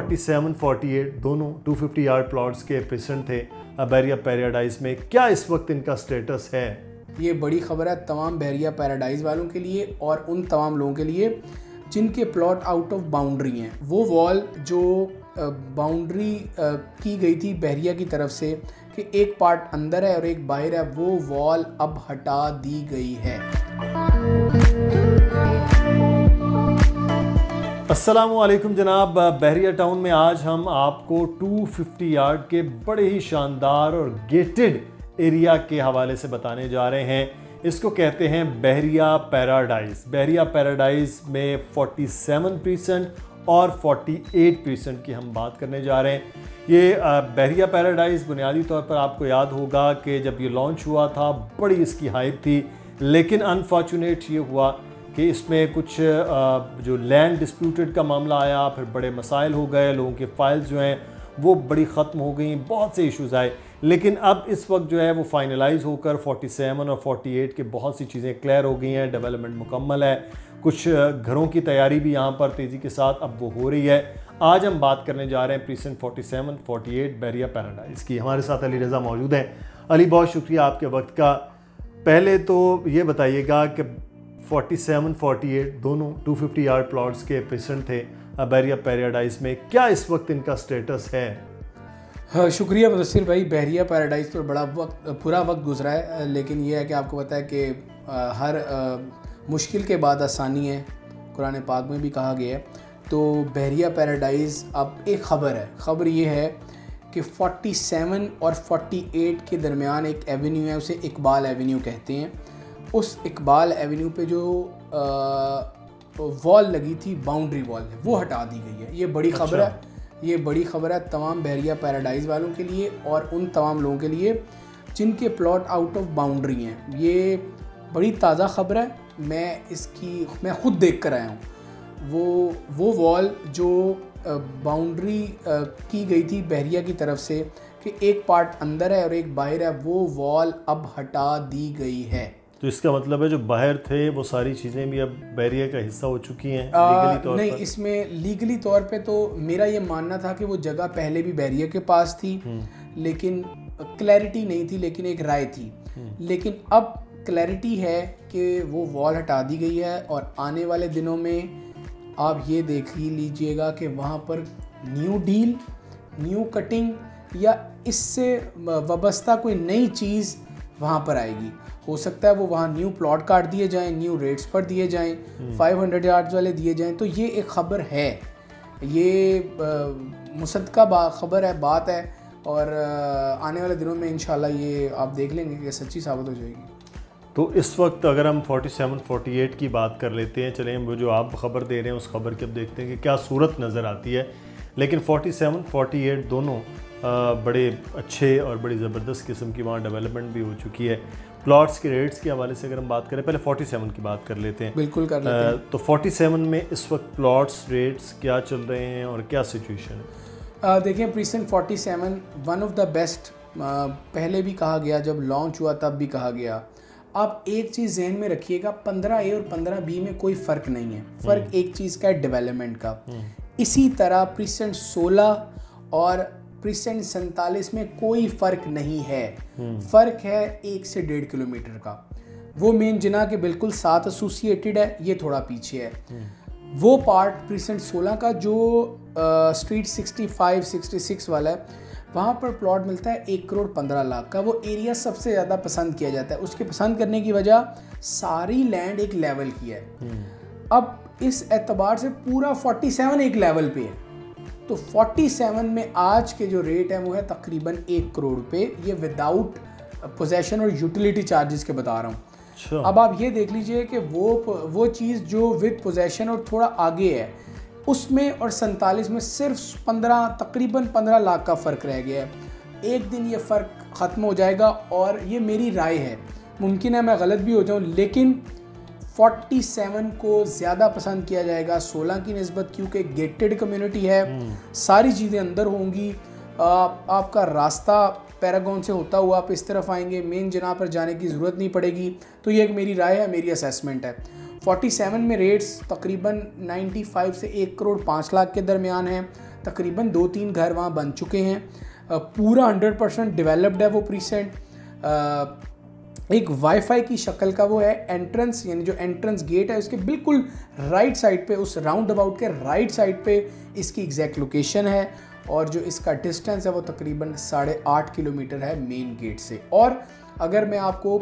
47, 48 दोनों 250 yard plots के present थे बहरिया पैराडाइज में। क्या इस वक्त इनका स्टेटस है? ये बड़ी खबर है तमाम बहरिया पैराडाइज वालों के लिए और उन तमाम लोगों के लिए जिनके प्लॉट आउट ऑफ बाउंड्री हैं। वो वॉल जो बाउंड्री की गई थी बहरिया की तरफ से कि एक पार्ट अंदर है और एक बाहर है, वो वॉल अब हटा दी गई है। अस्सलामुअलैकुम जनाब, बहरिया टाउन में आज हम आपको 250 यार्ड के बड़े ही शानदार और गेटेड एरिया के हवाले से बताने जा रहे हैं। इसको कहते हैं बहरिया पैराडाइज। बहरिया पैराडाइज में 47% और 48% की हम बात करने जा रहे हैं। ये बहरिया पैराडाइज बुनियादी तौर पर आपको याद होगा कि जब ये लॉन्च हुआ था बड़ी इसकी हाइप थी, लेकिन अनफॉर्चुनेट ये हुआ कि इसमें कुछ जो लैंड डिस्प्यूटेड का मामला आया, फिर बड़े मसाइल हो गए, लोगों के फाइल्स जो हैं वो बड़ी ख़त्म हो गई, बहुत से इश्यूज़ आए। लेकिन अब इस वक्त जो है वो फाइनलाइज होकर 47 और 48 के बहुत सी चीज़ें क्लियर हो गई हैं, डेवलपमेंट मुकम्मल है। कुछ घरों की तैयारी भी यहाँ पर तेज़ी के साथ अब वो हो रही है। आज हम बात करने जा रहे हैं प्रीसेंट 47, 48 बहरिया पैराडाइज की। हमारे साथ अली रज़ा मौजूद हैं। अली, बहुत शुक्रिया आपके वक्त का। पहले तो ये बताइएगा कि 47, 48 दोनों 250 यार्ड प्लॉट्स के प्रेजेंट थे बहरिया पैराडाइज में। क्या इस वक्त इनका स्टेटस है? हाँ, शुक्रिया मुदस्सिर भाई। बहरिया पैराडाइज पर बड़ा पूरा वक्त गुजरा है, लेकिन यह है कि आपको पता है कि हर मुश्किल के बाद आसानी है, कुरान पाक में भी कहा गया है। तो बहरिया पैराडाइज अब एक खबर ये है कि 47 और 48 के दरमियान एक एवेन्यू है, उसे इकबाल एवेन्यू कहते हैं। उस इकबाल एवेन्यू पे जो वॉल लगी थी, बाउंड्री वॉल, वो हटा दी गई है। ये बड़ी खबर है, ये बड़ी खबर है तमाम बहरिया पैराडाइज वालों के लिए और उन तमाम लोगों के लिए जिनके प्लॉट आउट ऑफ बाउंड्री हैं। ये बड़ी ताज़ा खबर है, मैं ख़ुद देख कर आया हूँ। वो वॉल जो बाउंड्री की गई थी बहरिया की तरफ से कि एक पार्ट अंदर है और एक बाहर है, वो वॉल अब हटा दी गई है। तो इसका मतलब है जो बाहर थे वो सारी चीज़ें भी अब बहरिया का हिस्सा हो चुकी हैं लीगली तौर नहीं पर? इसमें लीगली तौर पे तो मेरा ये मानना था कि वो जगह पहले भी बहरिया के पास थी, लेकिन क्लैरिटी नहीं थी, लेकिन एक राय थी। लेकिन अब क्लैरिटी है कि वो वॉल हटा दी गई है और आने वाले दिनों में आप ये देख ही लीजिएगा कि वहाँ पर न्यू डील, न्यू कटिंग या इससे वाबस्ता कोई नई चीज़ वहाँ पर आएगी। हो सकता है वो वहाँ न्यू प्लॉट काट दिए जाएं, न्यू रेट्स पर दिए जाएं, 500 यार्ड्स वाले दिए जाएं। तो ये एक ख़बर है, ये मुसद्दक़ा खबर है, बात है, और आने वाले दिनों में इंशाल्लाह ये आप देख लेंगे कि सच्ची साबित हो जाएगी। तो इस वक्त अगर हम 47, 48 की बात कर लेते हैं, चलें वो जो आप ख़बर दे रहे हैं उस खबर के अब देखते हैं कि क्या सूरत नज़र आती है। लेकिन 47, 48 दोनों बड़े अच्छे और बड़ी ज़बरदस्त किस्म की वहाँ डेवलपमेंट भी हो चुकी है। प्लॉट्स के रेट्स के हवाले से अगर हम बात करें, पहले 47 की बात कर लेते हैं। बिल्कुल कर लेते हैं। तो 47 में इस वक्त प्लॉट्स रेट्स क्या चल रहे हैं और क्या सिचुएशन है? देखिए, precinct 47 one of the best, पहले भी कहा गया, जब लॉन्च हुआ तब भी कहा गया। आप एक चीज़ जहन में रखिएगा, 15A और 15B में कोई फ़र्क नहीं है। फ़र्क एक चीज़ का है, डेवलपमेंट का। इसी तरह प्रीसेंट 16 और प्रीसेंट 47 में कोई फ़र्क नहीं है। फ़र्क है 1 से 1.5 किलोमीटर का। वो मेन जिना के बिल्कुल साथ एसोसिएटेड है, ये थोड़ा पीछे है। वो पार्ट प्रीसेंट 16 का जो स्ट्रीट 65, 66 वाला है, वहाँ पर प्लॉट मिलता है 1 करोड़ 15 लाख का। वो एरिया सबसे ज़्यादा पसंद किया जाता है। उसके पसंद करने की वजह सारी लैंड एक लेवल की है। अब इस एतबार से पूरा 47 एक लेवल पे है। तो 47 में आज के जो रेट है वो है तकरीबन 1 करोड़ रुपये। ये विदाउट पोजेशन और यूटिलिटी चार्जेस के बता रहा हूँ। अब आप ये देख लीजिए कि वो चीज़ जो विद पोजेशन और थोड़ा आगे है, उसमें और 47 में सिर्फ तकरीबन 15 लाख का फ़र्क रह गया है। एक दिन ये फ़र्क ख़त्म हो जाएगा और ये मेरी राय है, मुमकिन है मैं गलत भी हो जाऊँ, लेकिन 47 को ज़्यादा पसंद किया जाएगा 16 की निस्बत, क्योंकि गेटेड कम्युनिटी है, सारी चीज़ें अंदर होंगी। आपका रास्ता पैरागॉन से होता हुआ आप इस तरफ आएंगे, मेन जनाह पर जाने की ज़रूरत नहीं पड़ेगी। तो ये एक मेरी राय है, मेरी असेसमेंट है। 47 में रेट्स तकरीबन 95 से 1 करोड़ 5 लाख के दरमियान हैं। तकरीबन 2-3 घर वहाँ बन चुके हैं। पूरा 100% डेवलप्ड है वो प्रीसेंट। एक वाईफाई की शक्ल का वो है एंट्रेंस, यानी जो एंट्रेंस गेट है उसके बिल्कुल राइट साइड पे, उस राउंड अबाउट के राइट साइड पे इसकी एग्जैक्ट लोकेशन है। और जो इसका डिस्टेंस है वो तकरीबन 8.5 किलोमीटर है मेन गेट से। और अगर मैं आपको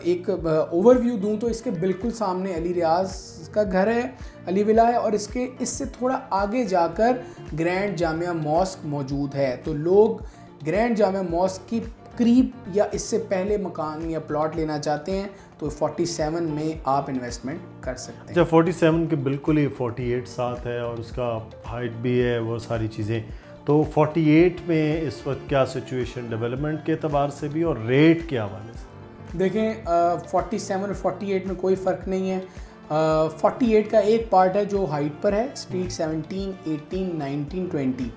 एक ओवरव्यू दूं तो इसके बिल्कुल सामने अली रियाज का घर है, अली विला है, और इससे थोड़ा आगे जाकर ग्रैंड जामिया मॉस्क मौजूद है। तो लोग ग्रैंड जामिया मॉस्क की करीब या इससे पहले मकान या प्लॉट लेना चाहते हैं तो 47 में आप इन्वेस्टमेंट कर सकते हैं। जब 47 के बिल्कुल ही 48 साथ है और उसका हाइट भी है, वो सारी चीज़ें, तो 48 में इस वक्त क्या सिचुएशन डेवलपमेंट के एतबार से भी और रेट के हवाले से? देखें 47 और 48 में कोई फ़र्क नहीं है। 48 का एक पार्ट है जो हाइट पर है, स्ट्रीट 17, 18, 19, 20।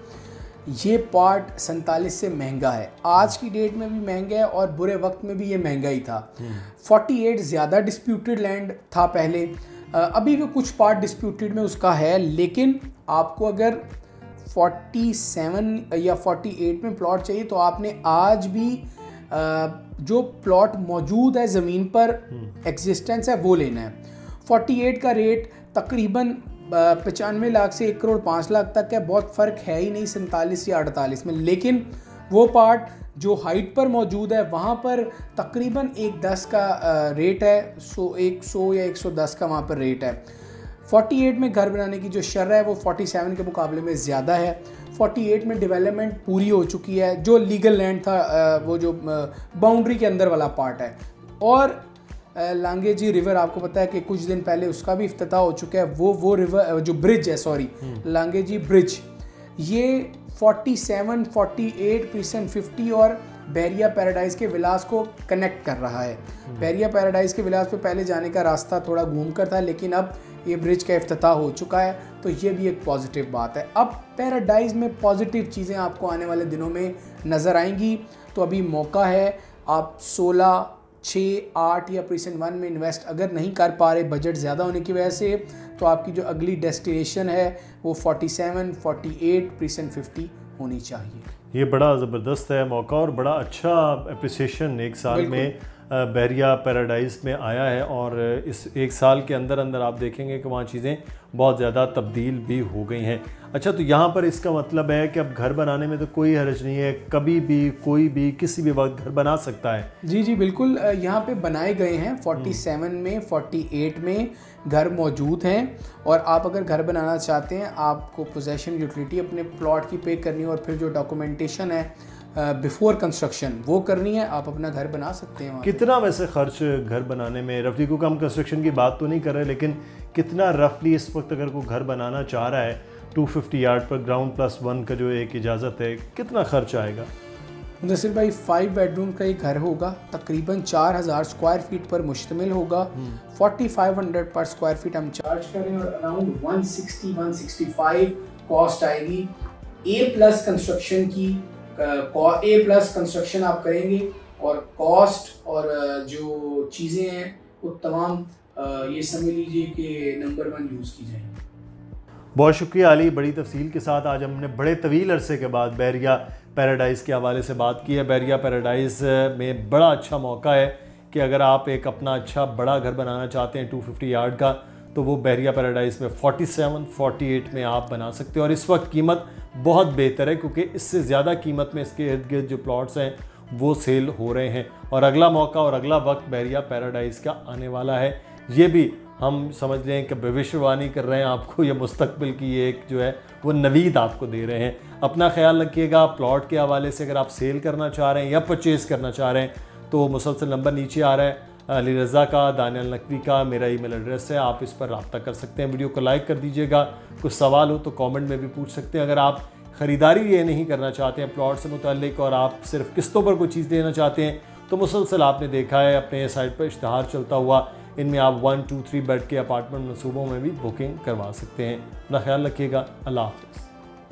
ये पार्ट 47 से महंगा है, आज की डेट में भी महंगा है और बुरे वक्त में भी ये महंगा ही था। 48 ज़्यादा डिस्प्यूटेड लैंड था पहले, अभी भी कुछ पार्ट डिस्प्यूटेड में उसका है, लेकिन आपको अगर 47 या 48 में प्लॉट चाहिए तो आपने आज भी जो प्लॉट मौजूद है ज़मीन पर एग्जिस्टेंस है वो लेना है। 48 का रेट तकरीबन 95 लाख से 1 करोड़ 5 लाख तक है, बहुत फ़र्क है ही नहीं 47 या 48 में। लेकिन वो पार्ट जो हाइट पर मौजूद है वहाँ पर तकरीबन 110 का रेट है, 100 या 110 का वहाँ पर रेट है। 48 में घर बनाने की जो शर्ह है वो 47 के मुकाबले में ज़्यादा है। 48 में डेवलपमेंट पूरी हो चुकी है, जो लीगल लैंड था वो जो बाउंड्री के अंदर वाला पार्ट है। और लांगेजी रिवर आपको पता है कि कुछ दिन पहले उसका भी इफ्तिताह हो चुका है। वो रिवर जो ब्रिज है, सॉरी लांगेजी ब्रिज, ये 47, 48, प्रीसेंट 50 और बहरिया पैराडाइज के विलास को कनेक्ट कर रहा है। बहरिया पैराडाइज के विलास पे पहले जाने का रास्ता थोड़ा घूम कर था, लेकिन अब ये ब्रिज का इफ्तिताह हो चुका है, तो ये भी एक पॉजिटिव बात है। अब पैराडाइज में पॉजिटिव चीज़ें आपको आने वाले दिनों में नज़र आएंगी, तो अभी मौका है। आप 16, 6, 8 या प्रीसेंट 1 में इन्वेस्ट अगर नहीं कर पा रहे बजट ज़्यादा होने की वजह से, तो आपकी जो अगली डेस्टिनेशन है वो 47, 48, प्रीसेंट 50 होनी चाहिए। ये बड़ा ज़बरदस्त है मौका और बड़ा अच्छा अप्रिसिएशन एक साल में बहरिया पैराडाइज में आया है। और इस एक साल के अंदर अंदर आप देखेंगे कि वहाँ चीज़ें बहुत ज़्यादा तब्दील भी हो गई हैं। अच्छा, तो यहाँ पर इसका मतलब है कि अब घर बनाने में तो कोई हर्ज नहीं है, कभी भी कोई भी किसी भी वक्त घर बना सकता है। जी जी बिल्कुल, यहाँ पे बनाए गए हैं 47 में, 48 में घर मौजूद हैं। और आप अगर घर बनाना चाहते हैं, आपको पोजेशन यूटिलिटी अपने प्लॉट की पे करनी है और फिर जो डॉक्यूमेंटेशन है बिफोर कंस्ट्रक्शन वो करनी है, आप अपना घर बना सकते हैं। कितना वैसे खर्च घर बनाने में रफली, को हम कंस्ट्रक्शन की बात तो नहीं कर रहे, लेकिन कितना रफली इस वक्त अगर कोई घर बनाना चाह रहा है 250 यार्ड पर ग्राउंड प्लस 1 का जो एक इजाज़त है, कितना खर्च आएगा? मुदस्सिर भाई 5 बेडरूम का एक घर होगा, तकरीबन 4000 स्क्वायर फीट पर मुश्तमिल होगा। 4500 पर स्क्वायर फीट हम चार्ज करें और अराउंड 160-165 कॉस्ट आएगी। A+ कंस्ट्रक्शन की A+ कंस्ट्रक्शन आप करेंगे और कॉस्ट और जो चीज़ें हैं वो तमाम ये समझ लीजिए कि नंबर 1 यूज़ की जाएंगी। बहुत शुक्रिया अली, बड़ी तफसील के साथ आज हमने बड़े तवील अरसे के बाद बहरिया पैराडाइज़ के हवाले से बात की है। बहरिया पैराडाइज़ में बड़ा अच्छा मौका है कि अगर आप एक अपना अच्छा बड़ा घर बनाना चाहते हैं 250 यार्ड का, तो वो बहरिया पैराडाइज़ में 47, 48 में आप बना सकते हो। और इस वक्त कीमत बहुत बेहतर है क्योंकि इससे ज़्यादा कीमत में इसके इर्द गिर्द जो प्लॉट्स हैं वो सेल हो रहे हैं। और अगला मौका और अगला वक्त बहरिया पैराडाइज़ का आने वाला है। ये भी हम समझ लें कि भविष्यवाणी कर रहे हैं आपको, ये मुस्तकबिल की एक जो है वो नवीद आपको दे रहे हैं। अपना ख्याल रखिएगा। प्लॉट के हवाले से अगर आप सेल करना चाह रहे हैं या परचेज़ करना चाह रहे हैं तो मुसलसल नंबर नीचे आ रहा है, अली रज़ा का, दानियल नकवी का मेरा ईमेल एड्रेस है, आप इस पर रब्ता कर सकते हैं। वीडियो को लाइक कर दीजिएगा। कुछ सवाल हो तो कमेंट में भी पूछ सकते हैं। अगर आप ख़रीदारी ये नहीं करना चाहते हैं प्लॉट से मुतल्लिक और आप सिर्फ किस्तों पर कोई चीज़ लेना चाहते हैं, तो मुसलसल आपने देखा है अपने साइट पर इश्तहार चलता हुआ, इनमें आप 1, 2, 3 बेड के अपार्टमेंट मनसूबों में भी बुकिंग करवा सकते हैं। अपना ख्याल रखिएगा। अल्लाह हाफ़िज़।